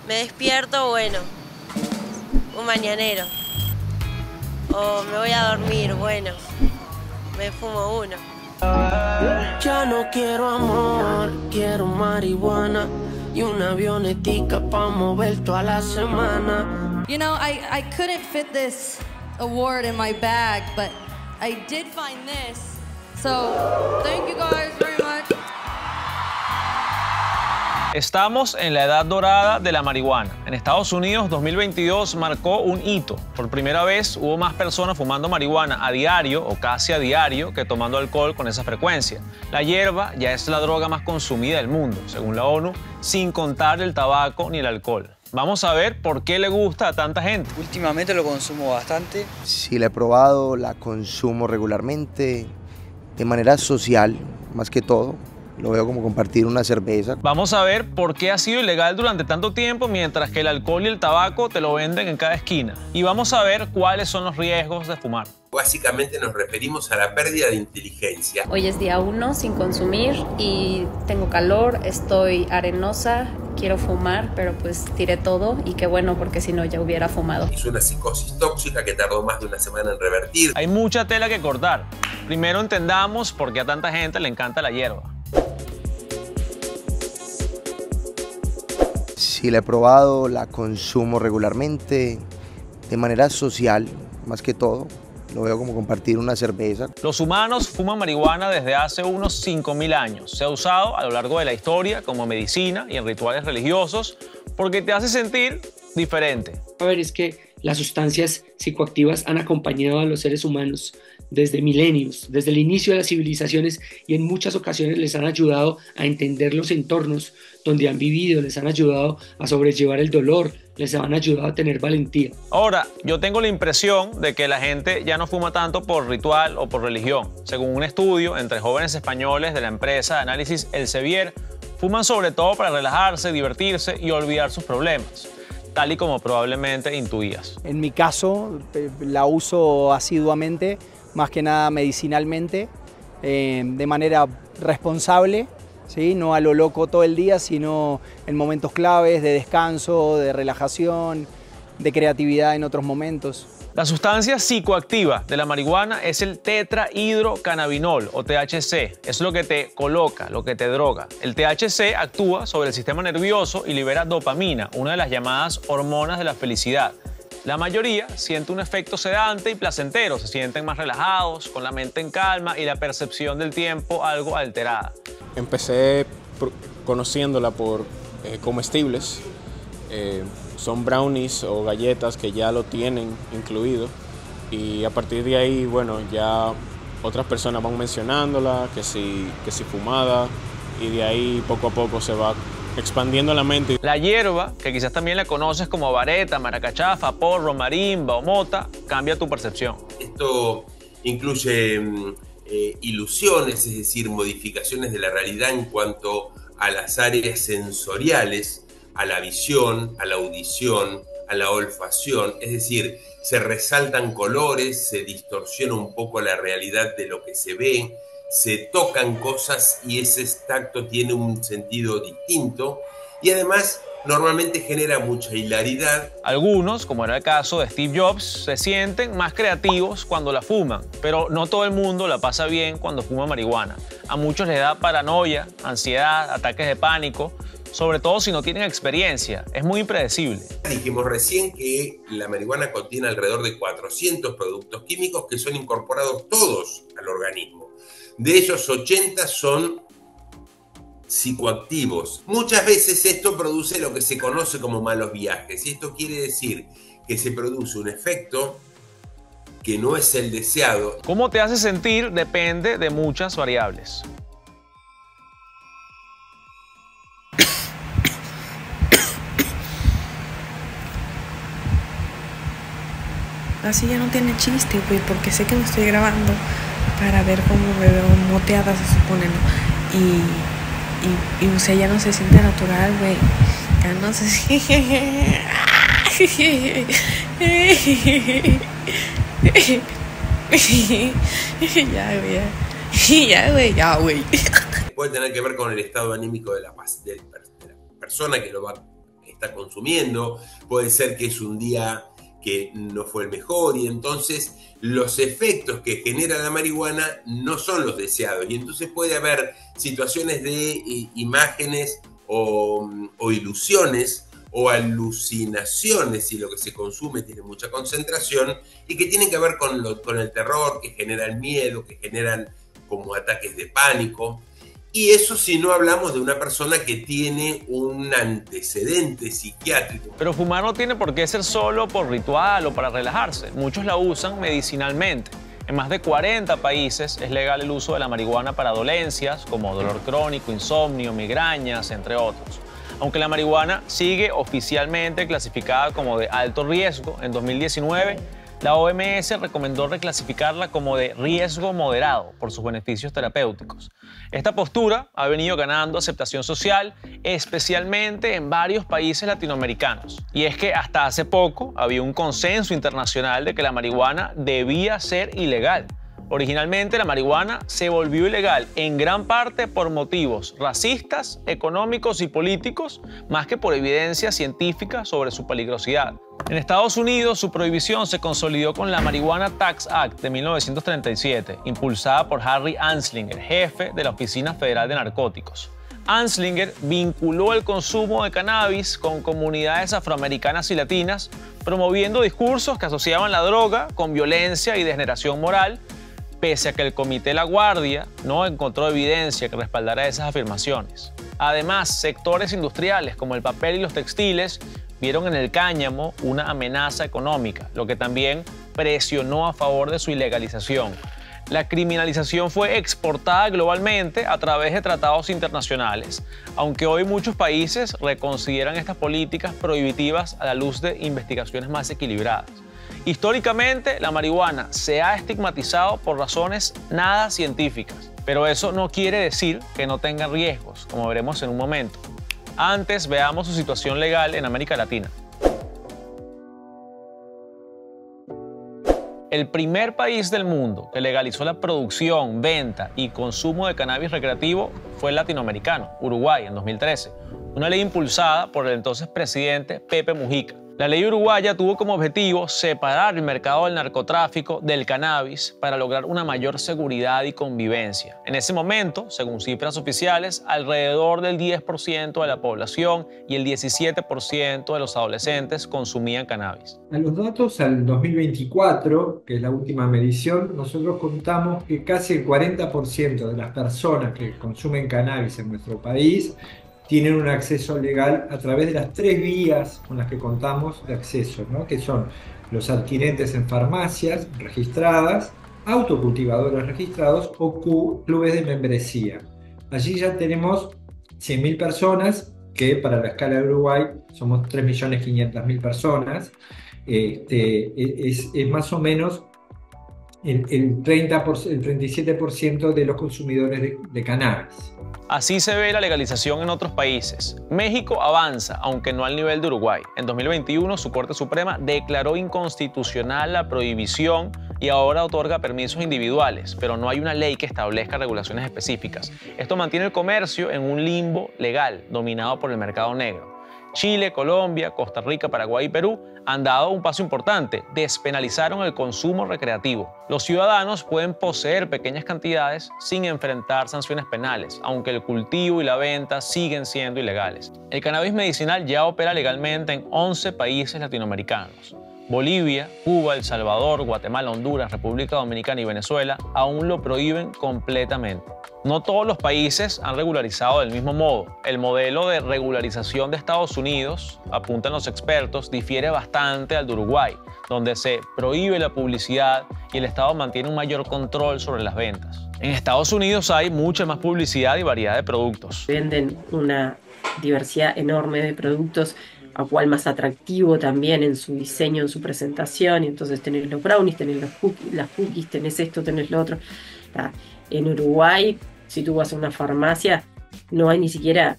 Me despierto, bueno, un mañanero. O me voy a dormir, bueno, me fumo uno. Ya no quiero amor, quiero marihuana y una avionetica pa' mover toda la semana. You know, I couldn't fit this award in my bag, but I did find this. So, thank you guys very much. Estamos en la edad dorada de la marihuana. En Estados Unidos, 2022 marcó un hito. Por primera vez hubo más personas fumando marihuana a diario o casi a diario que tomando alcohol con esa frecuencia. La hierba ya es la droga más consumida del mundo, según la ONU, sin contar el tabaco ni el alcohol. Vamos a ver por qué le gusta a tanta gente. Últimamente lo consumo bastante. Sí, la he probado, la consumo regularmente, de manera social, más que todo. Lo veo como compartir una cerveza. Vamos a ver por qué ha sido ilegal durante tanto tiempo, mientras que el alcohol y el tabaco te lo venden en cada esquina. Y vamos a ver cuáles son los riesgos de fumar. Básicamente nos referimos a la pérdida de inteligencia. Hoy es día 1 sin consumir y tengo calor, estoy arenosa, quiero fumar, pero pues tiré todo y qué bueno porque si no ya hubiera fumado. Es una psicosis tóxica que tardó más de una semana en revertir. Hay mucha tela que cortar. Primero entendamos por qué a tanta gente le encanta la hierba. Sí, la he probado, la consumo regularmente, de manera social, más que todo. Lo veo como compartir una cerveza. Los humanos fuman marihuana desde hace unos 5.000 años. Se ha usado a lo largo de la historia como medicina y en rituales religiosos porque te hace sentir diferente. A ver, es que las sustancias psicoactivas han acompañado a los seres humanos desde milenios, desde el inicio de las civilizaciones y en muchas ocasiones les han ayudado a entender los entornos donde han vivido, les han ayudado a sobrellevar el dolor, les han ayudado a tener valentía. Ahora, yo tengo la impresión de que la gente ya no fuma tanto por ritual o por religión. Según un estudio entre jóvenes españoles de la empresa de análisis Elsevier, fuman sobre todo para relajarse, divertirse y olvidar sus problemas, tal y como probablemente intuías. En mi caso, la uso asiduamente, más que nada medicinalmente, de manera responsable, ¿sí? No a lo loco todo el día, sino en momentos claves de descanso, de relajación, de creatividad en otros momentos. La sustancia psicoactiva de la marihuana es el tetrahidrocannabinol o THC. Es lo que te coloca, lo que te droga. El THC actúa sobre el sistema nervioso y libera dopamina, una de las llamadas hormonas de la felicidad. La mayoría siente un efecto sedante y placentero, se sienten más relajados, con la mente en calma y la percepción del tiempo algo alterada. Empecé conociéndola por comestibles, son brownies o galletas que ya lo tienen incluido y a partir de ahí, bueno, ya otras personas van mencionándola, que si fumada y de ahí poco a poco se va expandiendo la mente. La hierba, que quizás también la conoces como vareta, maracachafa, porro, marimba o mota, cambia tu percepción. Esto incluye ilusiones, es decir, modificaciones de la realidad en cuanto a las áreas sensoriales, a la visión, a la audición, a la olfacción, es decir, se resaltan colores, se distorsiona un poco la realidad de lo que se ve, se tocan cosas y ese tacto tiene un sentido distinto y además normalmente genera mucha hilaridad. Algunos, como era el caso de Steve Jobs, se sienten más creativos cuando la fuman, pero no todo el mundo la pasa bien cuando fuma marihuana. A muchos les da paranoia, ansiedad, ataques de pánico, sobre todo si no tienen experiencia. Es muy impredecible. Dijimos recién que la marihuana contiene alrededor de 400 productos químicos que son incorporados todos al organismo. De ellos 80 son psicoactivos. Muchas veces esto produce lo que se conoce como malos viajes y esto quiere decir que se produce un efecto que no es el deseado. Cómo te hace sentir depende de muchas variables. Así ya no tiene chiste, güey, porque sé que me estoy grabando para ver cómo me veo moteada, se supone, ¿no? Y o sea, ya no se siente natural, güey. Ya no se siente... Ya, güey. Puede tener que ver con el estado anímico de la persona que lo va está consumiendo, puede ser que es un día que no fue el mejor y entonces los efectos que genera la marihuana no son los deseados y entonces puede haber situaciones de imágenes o ilusiones o alucinaciones si lo que se consume tiene mucha concentración y que tienen que ver con el terror, que generan miedo, que generan como ataques de pánico. Y eso si no hablamos de una persona que tiene un antecedente psiquiátrico. Pero fumar no tiene por qué ser solo por ritual o para relajarse. Muchos la usan medicinalmente. En más de 40 países es legal el uso de la marihuana para dolencias como dolor crónico, insomnio, migrañas, entre otros. Aunque la marihuana sigue oficialmente clasificada como de alto riesgo, en 2019 la OMS recomendó reclasificarla como de riesgo moderado por sus beneficios terapéuticos. Esta postura ha venido ganando aceptación social, especialmente en varios países latinoamericanos. Y es que hasta hace poco había un consenso internacional de que la marihuana debía ser ilegal. Originalmente la marihuana se volvió ilegal en gran parte por motivos racistas, económicos y políticos, más que por evidencia científica sobre su peligrosidad. En Estados Unidos su prohibición se consolidó con la Marijuana Tax Act de 1937, impulsada por Harry Anslinger, jefe de la Oficina Federal de Narcóticos. Anslinger vinculó el consumo de cannabis con comunidades afroamericanas y latinas, promoviendo discursos que asociaban la droga con violencia y degeneración moral, pese a que el Comité La Guardia no encontró evidencia que respaldara esas afirmaciones. Además, sectores industriales como el papel y los textiles vieron en el cáñamo una amenaza económica, lo que también presionó a favor de su ilegalización. La criminalización fue exportada globalmente a través de tratados internacionales, aunque hoy muchos países reconsideran estas políticas prohibitivas a la luz de investigaciones más equilibradas. Históricamente, la marihuana se ha estigmatizado por razones nada científicas, pero eso no quiere decir que no tenga riesgos, como veremos en un momento. Antes, veamos su situación legal en América Latina. El primer país del mundo que legalizó la producción, venta y consumo de cannabis recreativo fue el latinoamericano, Uruguay, en 2013, una ley impulsada por el entonces presidente Pepe Mujica. La ley uruguaya tuvo como objetivo separar el mercado del narcotráfico del cannabis para lograr una mayor seguridad y convivencia. En ese momento, según cifras oficiales, alrededor del 10% de la población y el 17% de los adolescentes consumían cannabis. A los datos al 2024, que es la última medición, nosotros contamos que casi el 40% de las personas que consumen cannabis en nuestro país tienen un acceso legal a través de las 3 vías con las que contamos de acceso, ¿no? Que son los adquirentes en farmacias registradas, autocultivadores registrados o clubes de membresía. Allí ya tenemos 100.000 personas, que para la escala de Uruguay somos 3.500.000 personas. Es más o menos el 37% de los consumidores de cannabis. Así se ve la legalización en otros países. México avanza, aunque no al nivel de Uruguay. En 2021, su Corte Suprema declaró inconstitucional la prohibición y ahora otorga permisos individuales, pero no hay una ley que establezca regulaciones específicas. Esto mantiene el comercio en un limbo legal, dominado por el mercado negro. Chile, Colombia, Costa Rica, Paraguay y Perú han dado un paso importante, despenalizaron el consumo recreativo. Los ciudadanos pueden poseer pequeñas cantidades sin enfrentar sanciones penales, aunque el cultivo y la venta siguen siendo ilegales. El cannabis medicinal ya opera legalmente en 11 países latinoamericanos. Bolivia, Cuba, El Salvador, Guatemala, Honduras, República Dominicana y Venezuela aún lo prohíben completamente. No todos los países han regularizado del mismo modo. El modelo de regularización de Estados Unidos, apuntan los expertos, difiere bastante al de Uruguay, donde se prohíbe la publicidad y el Estado mantiene un mayor control sobre las ventas. En Estados Unidos hay mucha más publicidad y variedad de productos. Venden una diversidad enorme de productos, a cual más atractivo también en su diseño, en su presentación, y entonces tenés los brownies, tenés las cookies, tenés esto, tenés lo otro. En Uruguay, si tú vas a una farmacia, no hay ni siquiera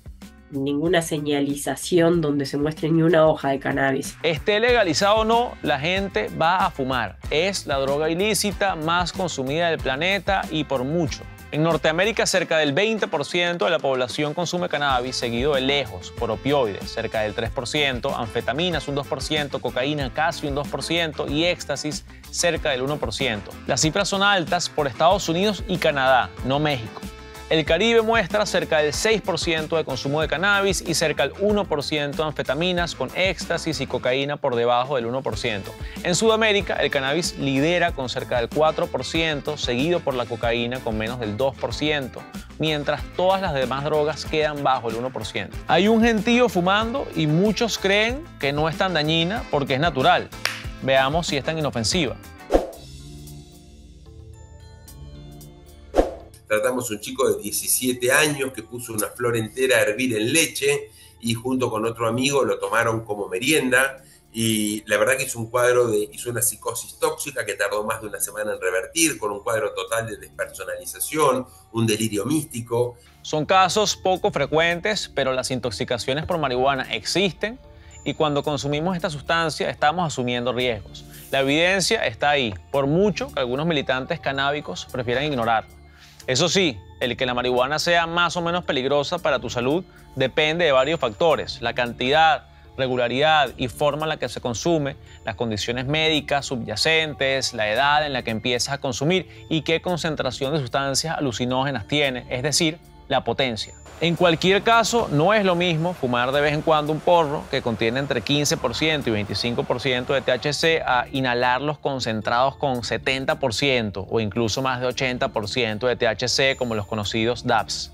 ninguna señalización donde se muestre ni una hoja de cannabis. Esté legalizado o no, la gente va a fumar. Es la droga ilícita más consumida del planeta y por mucho. En Norteamérica, cerca del 20% de la población consume cannabis, seguido de lejos por opioides, cerca del 3%, anfetaminas un 2%, cocaína casi un 2% y éxtasis cerca del 1%. Las cifras son altas por Estados Unidos y Canadá, no México. El Caribe muestra cerca del 6% de consumo de cannabis y cerca del 1% de anfetaminas, con éxtasis y cocaína por debajo del 1%. En Sudamérica, el cannabis lidera con cerca del 4%, seguido por la cocaína con menos del 2%, mientras todas las demás drogas quedan bajo el 1%. Hay un gentío fumando y muchos creen que no es tan dañina porque es natural. Veamos si es tan inofensiva. Tratamos a un chico de 17 años que puso una flor entera a hervir en leche y junto con otro amigo lo tomaron como merienda y la verdad que hizo una psicosis tóxica que tardó más de una semana en revertir, con un cuadro total de despersonalización, un delirio místico. Son casos poco frecuentes, pero las intoxicaciones por marihuana existen y cuando consumimos esta sustancia estamos asumiendo riesgos. La evidencia está ahí, por mucho que algunos militantes canábicos prefieran ignorarla. Eso sí, el que la marihuana sea más o menos peligrosa para tu salud depende de varios factores: la cantidad, regularidad y forma en la que se consume, las condiciones médicas subyacentes, la edad en la que empiezas a consumir y qué concentración de sustancias alucinógenas tiene, es decir, la potencia. En cualquier caso, no es lo mismo fumar de vez en cuando un porro que contiene entre 15% y 25% de THC a inhalarlos concentrados con 70% o incluso más de 80% de THC como los conocidos dabs.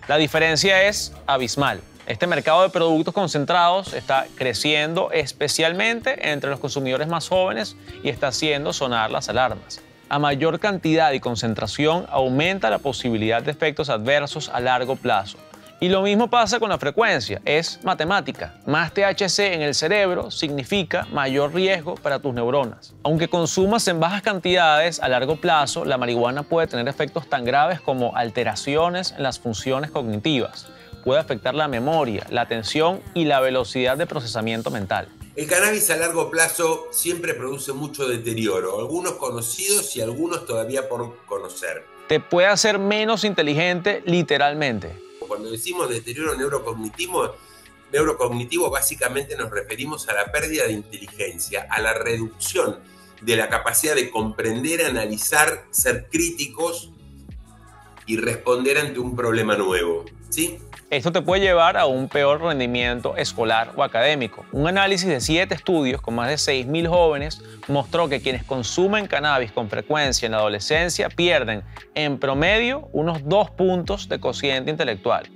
La diferencia es abismal. Este mercado de productos concentrados está creciendo especialmente entre los consumidores más jóvenes y está haciendo sonar las alarmas. A mayor cantidad y concentración aumenta la posibilidad de efectos adversos a largo plazo. Y lo mismo pasa con la frecuencia, es matemática. Más THC en el cerebro significa mayor riesgo para tus neuronas. Aunque consumas en bajas cantidades, a largo plazo la marihuana puede tener efectos tan graves como alteraciones en las funciones cognitivas. Puede afectar la memoria, la atención y la velocidad de procesamiento mental. El cannabis a largo plazo siempre produce mucho deterioro, algunos conocidos y algunos todavía por conocer. Te puede hacer menos inteligente literalmente. Cuando decimos deterioro neurocognitivo, básicamente nos referimos a la pérdida de inteligencia, a la reducción de la capacidad de comprender, analizar, ser críticos y responder ante un problema nuevo, ¿sí? Esto te puede llevar a un peor rendimiento escolar o académico. Un análisis de 7 estudios con más de 6.000 jóvenes mostró que quienes consumen cannabis con frecuencia en la adolescencia pierden en promedio unos 2 puntos de cociente intelectual.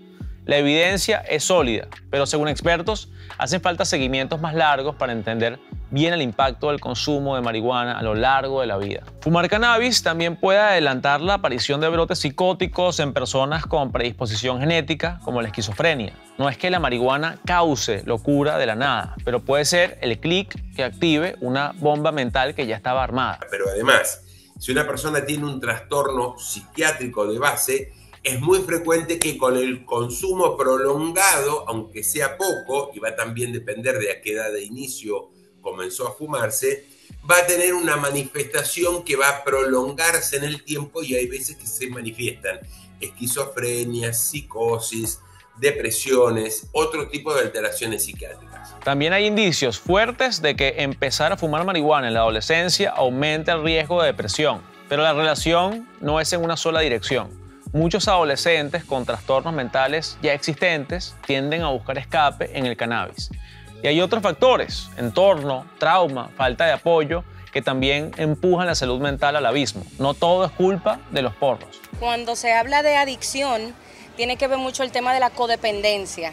La evidencia es sólida, pero según expertos, hacen falta seguimientos más largos para entender bien el impacto del consumo de marihuana a lo largo de la vida. Fumar cannabis también puede adelantar la aparición de brotes psicóticos en personas con predisposición genética, como la esquizofrenia. No es que la marihuana cause locura de la nada, pero puede ser el clic que active una bomba mental que ya estaba armada. Pero además, si una persona tiene un trastorno psiquiátrico de base, es muy frecuente que con el consumo prolongado, aunque sea poco, y va también a depender de a qué edad de inicio comenzó a fumarse, va a tener una manifestación que va a prolongarse en el tiempo y hay veces que se manifiestan esquizofrenias, psicosis, depresiones, otro tipo de alteraciones psiquiátricas. También hay indicios fuertes de que empezar a fumar marihuana en la adolescencia aumenta el riesgo de depresión, pero la relación no es en una sola dirección. Muchos adolescentes con trastornos mentales ya existentes tienden a buscar escape en el cannabis. Y hay otros factores, entorno, trauma, falta de apoyo, que también empujan la salud mental al abismo. No todo es culpa de los porros. Cuando se habla de adicción, tiene que ver mucho el tema de la codependencia.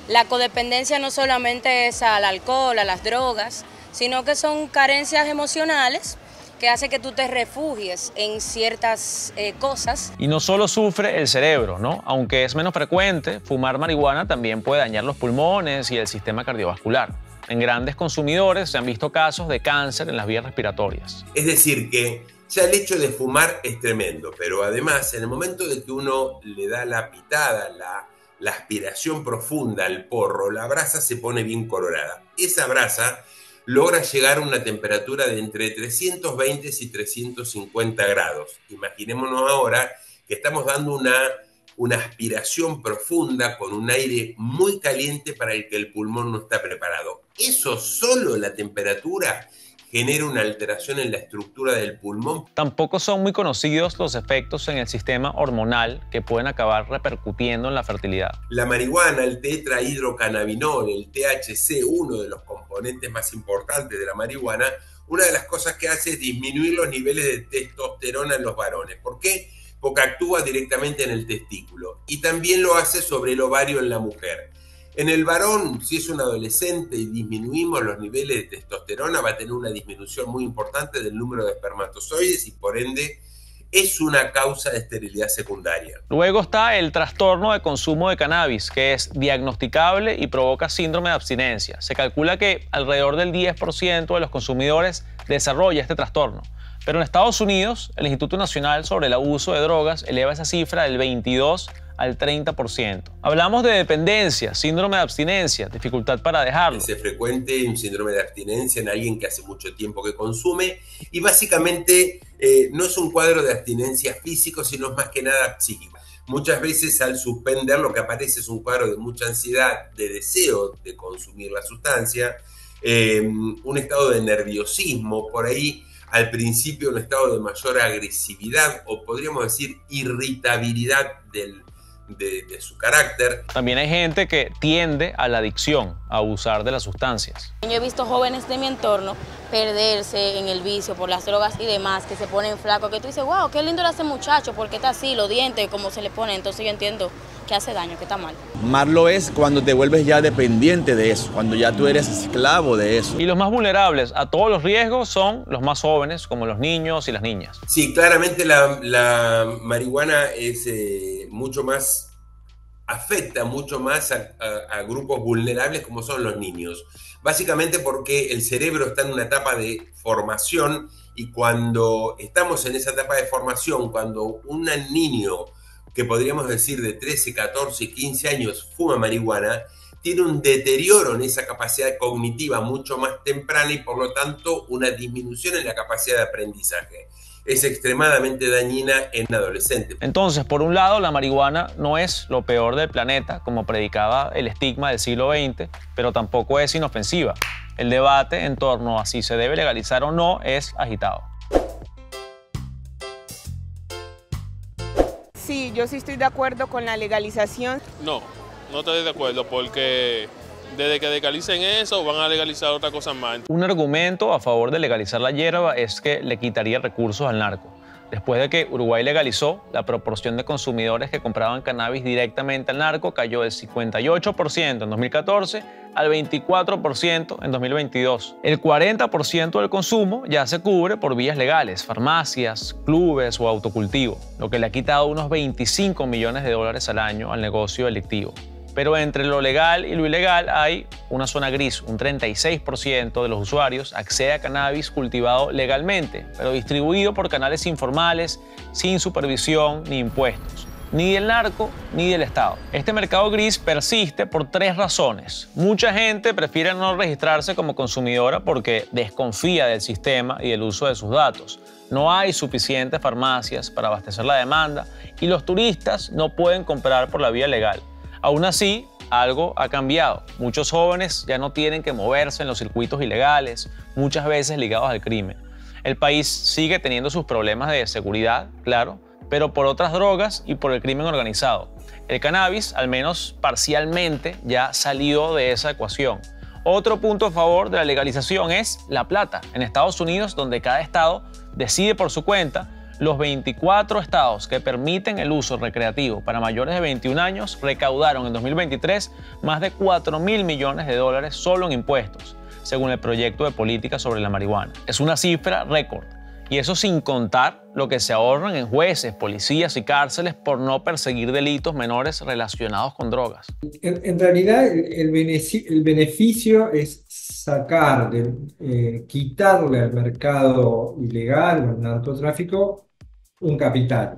La codependencia no solamente es al alcohol, a las drogas, sino que son carencias emocionales que hace que tú te refugies en ciertas cosas. Y no solo sufre el cerebro, ¿no? Aunque es menos frecuente, fumar marihuana también puede dañar los pulmones y el sistema cardiovascular. En grandes consumidores se han visto casos de cáncer en las vías respiratorias. Es decir, que ya el hecho de fumar es tremendo, pero además en el momento de que uno le da la pitada, la aspiración profunda al porro, la brasa se pone bien colorada. Esa brasa logra llegar a una temperatura de entre 320 y 350 grados. Imaginémonos ahora que estamos dando una aspiración profunda con un aire muy caliente para el que el pulmón no está preparado. Eso solo, la temperatura, genera una alteración en la estructura del pulmón. Tampoco son muy conocidos los efectos en el sistema hormonal que pueden acabar repercutiendo en la fertilidad. La marihuana, el tetrahidrocannabinol, el THC, uno de los componentes más importantes de la marihuana, una de las cosas que hace es disminuir los niveles de testosterona en los varones. ¿Por qué? Porque actúa directamente en el testículo y también lo hace sobre el ovario en la mujer. En el varón, si es un adolescente y disminuimos los niveles de testosterona, va a tener una disminución muy importante del número de espermatozoides y por ende es una causa de esterilidad secundaria. Luego está el trastorno de consumo de cannabis, que es diagnosticable y provoca síndrome de abstinencia. Se calcula que alrededor del 10% de los consumidores desarrolla este trastorno. Pero en Estados Unidos, el Instituto Nacional sobre el Abuso de Drogas eleva esa cifra del 22 al 30%. Hablamos de dependencia, síndrome de abstinencia, dificultad para dejarlo. Es frecuente un síndrome de abstinencia en alguien que hace mucho tiempo que consume y básicamente no es un cuadro de abstinencia físico, sino es más que nada psíquico. Muchas veces al suspender lo que aparece es un cuadro de mucha ansiedad, de deseo de consumir la sustancia, un estado de nerviosismo, por ahí al principio un estado de mayor agresividad o podríamos decir irritabilidad de su carácter. También hay gente que tiende a la adicción, a abusar de las sustancias. Yo he visto jóvenes de mi entorno perderse en el vicio por las drogas y demás, que se ponen flacos, que tú dices, wow, qué lindo era ese muchacho, porque está así, los dientes, cómo se le pone. Entonces yo entiendo que hace daño, que está mal. Malo es cuando te vuelves ya dependiente de eso, cuando ya tú eres esclavo de eso. Y los más vulnerables a todos los riesgos son los más jóvenes, como los niños y las niñas. Sí, claramente la marihuana es mucho más, afecta mucho más a grupos vulnerables como son los niños. Básicamente porque el cerebro está en una etapa de formación y cuando estamos en esa etapa de formación, cuando un niño que podríamos decir de 13, 14, 15 años fuma marihuana, tiene un deterioro en esa capacidad cognitiva mucho más temprana y por lo tanto una disminución en la capacidad de aprendizaje. Es extremadamente dañina en adolescentes. Entonces, por un lado, la marihuana no es lo peor del planeta, como predicaba el estigma del siglo XX, pero tampoco es inofensiva. El debate en torno a si se debe legalizar o no es agitado. Sí, yo sí estoy de acuerdo con la legalización. No estoy de acuerdo porque desde que legalicen eso van a legalizar otra cosa más. Un argumento a favor de legalizar la hierba es que le quitaría recursos al narco. Después de que Uruguay legalizó, la proporción de consumidores que compraban cannabis directamente al narco cayó del 58% en 2014 al 24% en 2022. El 40% del consumo ya se cubre por vías legales, farmacias, clubes o autocultivo, lo que le ha quitado unos 25 millones de dólares al año al negocio delictivo. Pero entre lo legal y lo ilegal hay una zona gris. Un 36% de los usuarios accede a cannabis cultivado legalmente, pero distribuido por canales informales, sin supervisión ni impuestos, ni del narco ni del Estado. Este mercado gris persiste por 3 razones. Mucha gente prefiere no registrarse como consumidora porque desconfía del sistema y del uso de sus datos. No hay suficientes farmacias para abastecer la demanda y los turistas no pueden comprar por la vía legal. Aún así, algo ha cambiado. Muchos jóvenes ya no tienen que moverse en los circuitos ilegales, muchas veces ligados al crimen. El país sigue teniendo sus problemas de seguridad, claro, pero por otras drogas y por el crimen organizado. El cannabis, al menos parcialmente, ya salió de esa ecuación. Otro punto a favor de la legalización es la plata. En Estados Unidos, donde cada estado decide por su cuenta, los 24 estados que permiten el uso recreativo para mayores de 21 años recaudaron en 2023 más de 4.000 millones de dólares solo en impuestos, según el proyecto de política sobre la marihuana. Es una cifra récord, y eso sin contar lo que se ahorran en jueces, policías y cárceles por no perseguir delitos menores relacionados con drogas. En realidad, el beneficio es quitarle al mercado ilegal o al narcotráfico un capital,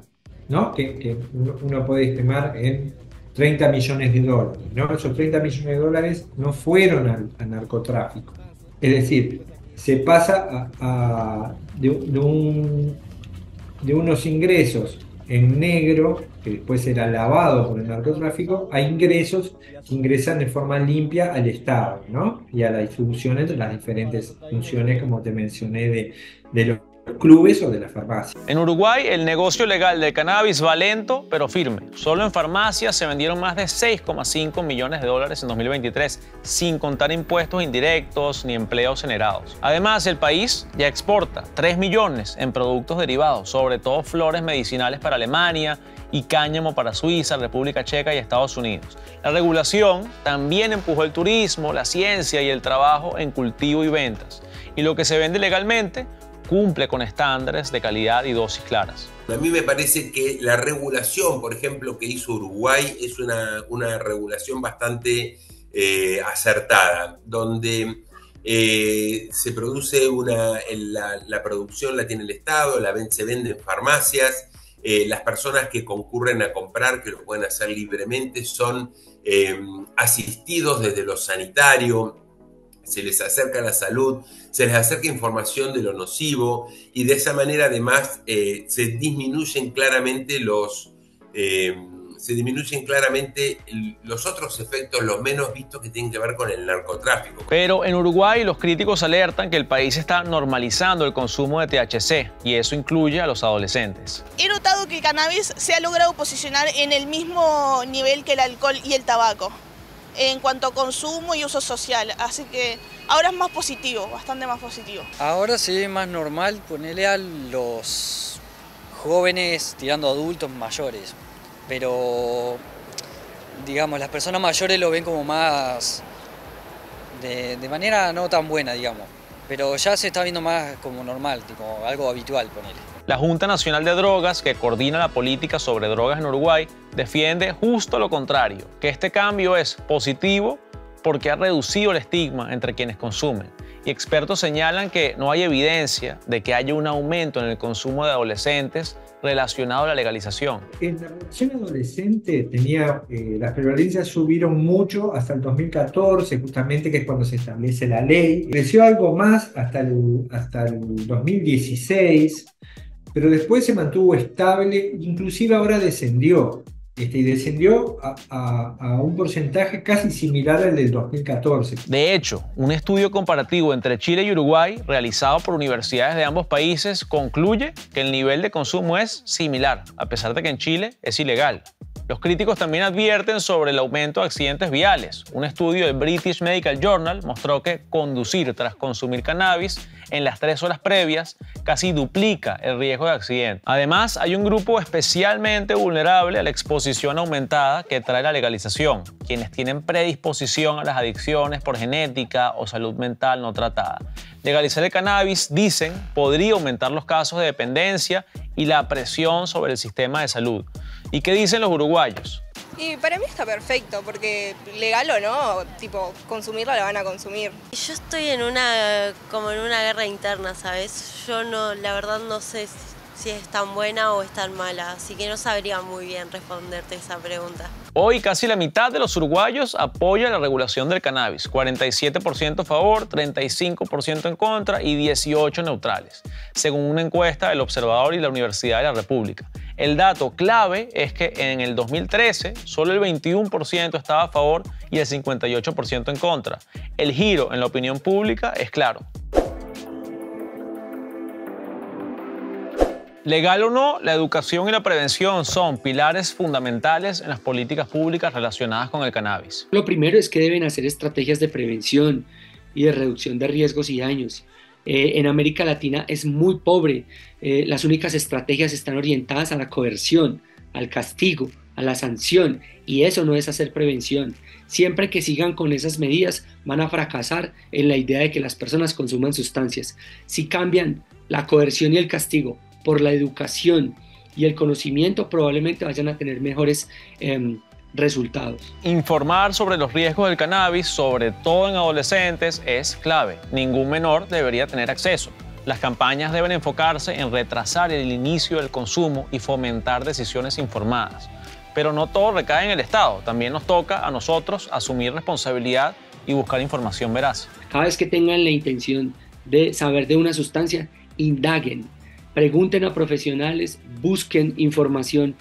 ¿no? Que uno puede estimar en 30 millones de dólares, ¿no? Esos 30 millones de dólares no fueron al narcotráfico. Es decir, se pasa de unos ingresos en negro, que después era lavado por el narcotráfico, a ingresos que ingresan de forma limpia al Estado, ¿no? Y a la distribución entre las diferentes funciones, como te mencioné, de los clubes o de la farmacia. En Uruguay, el negocio legal del cannabis va lento pero firme. Solo en farmacias se vendieron más de 6,5 millones de dólares en 2023, sin contar impuestos indirectos ni empleos generados. Además, el país ya exporta 3 millones en productos derivados, sobre todo flores medicinales para Alemania y cáñamo para Suiza, República Checa y Estados Unidos. La regulación también empujó el turismo, la ciencia y el trabajo en cultivo y ventas. Y lo que se vende legalmente cumple con estándares de calidad y dosis claras. A mí me parece que la regulación, por ejemplo, que hizo Uruguay es una regulación bastante acertada, donde se produce la producción la tiene el Estado, se vende en farmacias, las personas que concurren a comprar, que lo pueden hacer libremente, son asistidos desde lo sanitario, se les acerca la salud, se les acerca información de lo nocivo y de esa manera además se disminuyen claramente los otros efectos, los menos vistos, que tienen que ver con el narcotráfico. Pero en Uruguay los críticos alertan que el país está normalizando el consumo de THC y eso incluye a los adolescentes. He notado que el cannabis se ha logrado posicionar en el mismo nivel que el alcohol y el tabaco en cuanto a consumo y uso social, así que ahora es más positivo, bastante más positivo. Ahora se ve más normal ponerle a los jóvenes tirando a adultos mayores, pero digamos, las personas mayores lo ven como más de manera no tan buena, digamos, pero ya se está viendo más como normal, tipo algo habitual, ponele. La Junta Nacional de Drogas, que coordina la política sobre drogas en Uruguay, defiende justo lo contrario, que este cambio es positivo porque ha reducido el estigma entre quienes consumen. Y expertos señalan que no hay evidencia de que haya un aumento en el consumo de adolescentes relacionado a la legalización. En la población adolescente las prevalencias subieron mucho hasta el 2014, justamente, que es cuando se establece la ley. Creció algo más hasta el 2016, pero después se mantuvo estable, inclusive ahora descendió. Y descendió a un porcentaje casi similar al del 2014. De hecho, un estudio comparativo entre Chile y Uruguay, realizado por universidades de ambos países, concluye que el nivel de consumo es similar, a pesar de que en Chile es ilegal. Los críticos también advierten sobre el aumento de accidentes viales. Un estudio del British Medical Journal mostró que conducir tras consumir cannabis en las 3 horas previas casi duplica el riesgo de accidente. Además, hay un grupo especialmente vulnerable a la exposición aumentada que trae la legalización, quienes tienen predisposición a las adicciones por genética o salud mental no tratada. Legalizar el cannabis, dicen, podría aumentar los casos de dependencia y la presión sobre el sistema de salud. ¿Y qué dicen los uruguayos? Y para mí está perfecto, porque legal o no, tipo, consumirla la van a consumir. Yo estoy como en una guerra interna, ¿sabes? Yo la verdad no sé si es tan buena o es tan mala, así que no sabría muy bien responderte esa pregunta. Hoy casi la mitad de los uruguayos apoya la regulación del cannabis, 47% a favor, 35% en contra y 18% neutrales, según una encuesta del Observador y la Universidad de la República. El dato clave es que en el 2013 solo el 21% estaba a favor y el 58% en contra. El giro en la opinión pública es claro. Legal o no, la educación y la prevención son pilares fundamentales en las políticas públicas relacionadas con el cannabis. Lo primero es que deben hacer estrategias de prevención y de reducción de riesgos y daños. En América Latina es muy pobre. Las únicas estrategias están orientadas a la coerción, al castigo, a la sanción, y eso no es hacer prevención. Siempre que sigan con esas medidas van a fracasar en la idea de que las personas consuman sustancias. Si cambian la coerción y el castigo por la educación y el conocimiento, probablemente vayan a tener mejores resultados. Informar sobre los riesgos del cannabis, sobre todo en adolescentes, es clave. Ningún menor debería tener acceso. Las campañas deben enfocarse en retrasar el inicio del consumo y fomentar decisiones informadas. Pero no todo recae en el Estado. También nos toca a nosotros asumir responsabilidad y buscar información veraz. Cada vez que tengan la intención de saber de una sustancia, indaguen. pregunten a profesionales, busquen información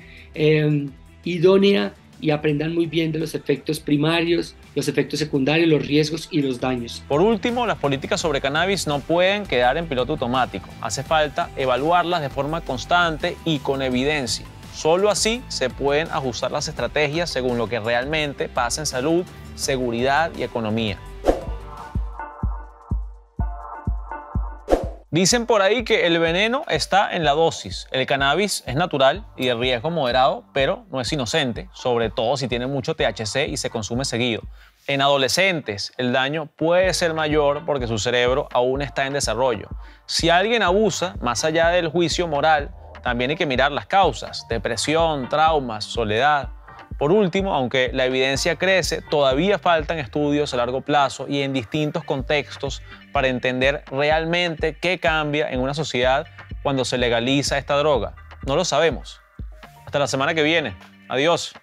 idónea y aprendan muy bien de los efectos primarios, los efectos secundarios, los riesgos y los daños. Por último, las políticas sobre cannabis no pueden quedar en piloto automático. Hace falta evaluarlas de forma constante y con evidencia. Solo así se pueden ajustar las estrategias según lo que realmente pasa en salud, seguridad y economía. Dicen por ahí que el veneno está en la dosis. El cannabis es natural y de riesgo moderado, pero no es inocente, sobre todo si tiene mucho THC y se consume seguido. En adolescentes, el daño puede ser mayor porque su cerebro aún está en desarrollo. Si alguien abusa, más allá del juicio moral, también hay que mirar las causas: depresión, traumas, soledad. Por último, aunque la evidencia crece, todavía faltan estudios a largo plazo y en distintos contextos para entender realmente qué cambia en una sociedad cuando se legaliza esta droga. No lo sabemos. Hasta la semana que viene. Adiós.